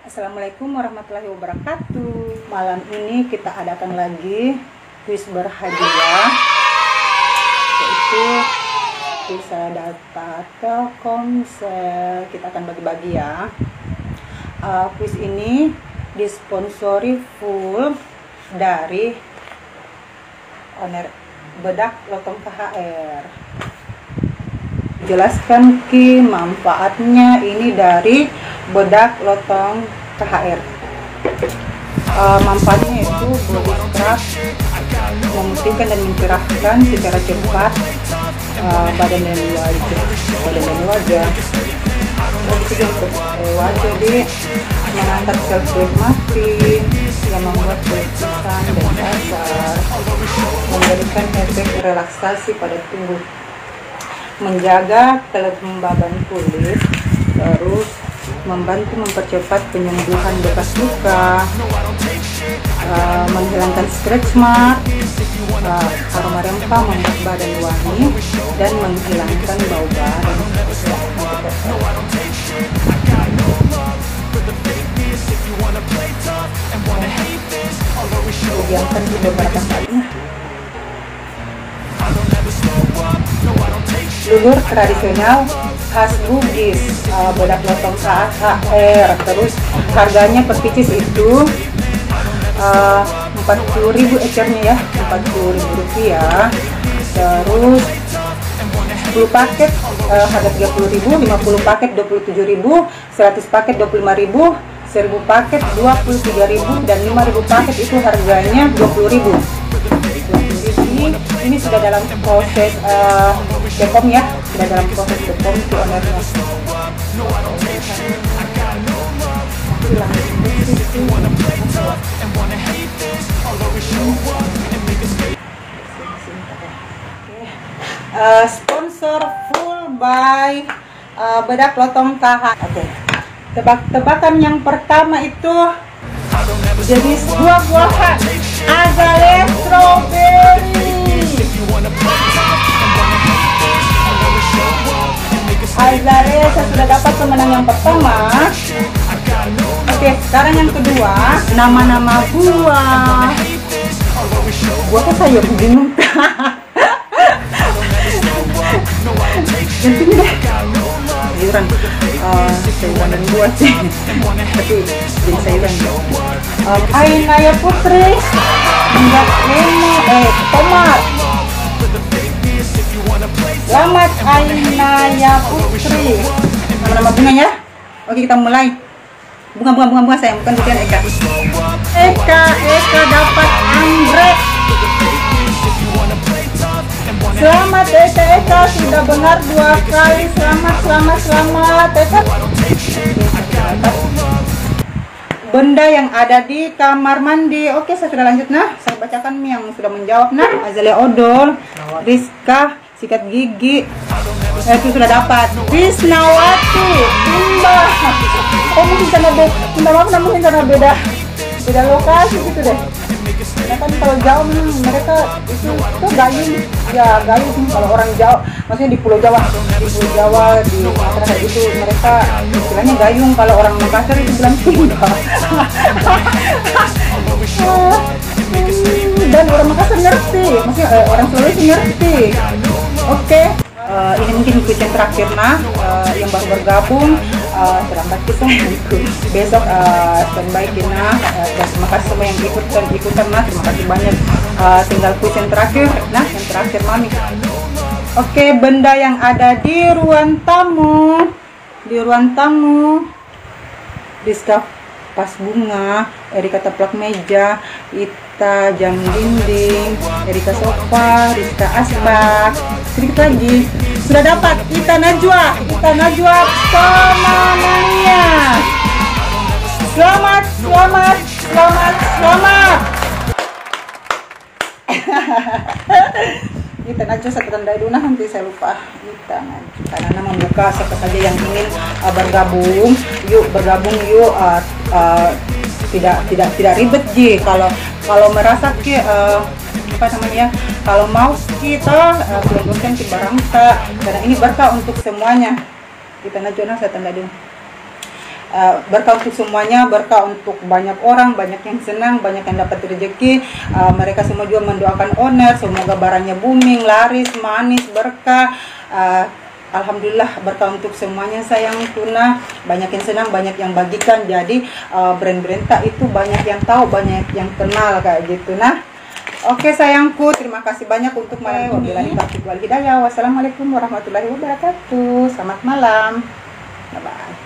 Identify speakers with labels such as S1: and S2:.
S1: Assalamualaikum warahmatullahi wabarakatuh. Malam ini kita adakan lagi kuis berhadiah, yaitu bisa data Telkomsel. Kita akan bagi-bagi ya. Kuis ini disponsori full dari owner Bedak Lotong KHR. Jelaskan ki manfaatnya ini dari Bedak Lotong KHR. Manfaatnya itu body scrub, memutihkan dan mencerahkan secara cepat badan dan wajah. Itu untuk wajah, jadi mengangkat sel kulit mati yang membuat kulit kusam dan kasar, memberikan efek relaksasi pada tubuh, menjaga kelembaban kulit, terus membantu mempercepat penyembuhan bekas luka, menghilangkan stretch mark, aroma rempah membuat badan wangi dan menghilangkan bau badan. Diamkan di beberapa kali. Lulur tradisional khas Bugis, Bedak Lotong KHR. Terus harganya per pieces itu 40.000 ecernya ya, 40.000 rupiah. Terus 10 paket harga 30.000, 50 paket 27.000, 100 paket 25.000, 1000 paket 23.000, dan 5.000 paket itu harganya 20.000. Ini sudah dalam proses Bepom ya, sudah dalam proses Bepom si ownernya. Sponsor full by Bedak Lotong KHR. Oke. Tebak-tebakan yang pertama itu jenis buah-buahan azalea strawberry. Azalea saya sudah dapat pemenang yang pertama. Oke, sekarang yang kedua, nama-nama buah. Buah saya bingung. Ganti deh. Sayuran, sayuran dan buah sih. Tapi jadi sayuran. Ainaya Putri, enggak tomat. Selamat Ainaya Putri. Nama-nama bunganya. Oke, kita mulai. Bunga sayang, bukan bukan Eka. Eka dapat anggrek. Selamat Eka sudah benar 2 kali. Selamat Eka. Benda yang ada di kamar mandi. Oke, saya sudah lanjut nah. Saya bacakan yang sudah menjawab nah. Azalea odol, Rizka sikat gigi. Itu sudah dapat. Krisnawati, Timba. Oh, mungkin karena mungkin karena beda lokasi gitu deh. Ya kan kalau jauh mereka itu gayung ya, gayung kalau orang jauh, maksudnya di Pulau Jawa di Sumatera kayak gitu mereka istilahnya gayung. Kalau orang Makassar itu bilang timba. Dan orang Makassar ngerti, maksudnya orang Sulawesi ngerti. Oke. Ini mungkin kuis yang terakhir nah, yang baru bergabung. Terlambat kisah itu besok standby Kina, dan terima kasih semua yang ikutan nah, terima kasih banyak. Tinggal kuis yang terakhir nah, yang terakhir mami. Oke, benda yang ada di ruang tamu, Rizka pas bunga, Erika taplak meja, Ita jam dinding, Erika sofa, Rizka asbak. Sedikit lagi sudah dapat Ita Najwa pemenangnya. Selamat. Ita Najwa satu tanda dulu nah, nanti saya lupa. Ita Najwa karena membuka siapa saja yang ingin bergabung yuk. Tidak ribet ji. Kalau merasa apa namanya, kalau mau kita belum ke barang kita, karena ini berkah untuk semuanya. Kita najona saya tanda dulu. Berkah untuk semuanya, berkah untuk banyak orang, banyak yang senang, banyak yang dapat rezeki. Mereka semua juga mendoakan owner, semoga barangnya booming, laris, manis, berkah. Alhamdulillah berkah untuk semuanya sayang Tuna, banyak yang senang, banyak yang bagikan. Jadi brand-brand tak itu banyak yang tahu, banyak yang kenal kayak gitu. Nah, oke sayangku, terima kasih banyak untuk malam ini. Wabillahi taufiq wal hidayah. Wassalamualaikum warahmatullahi wabarakatuh. Selamat malam. Bye bye.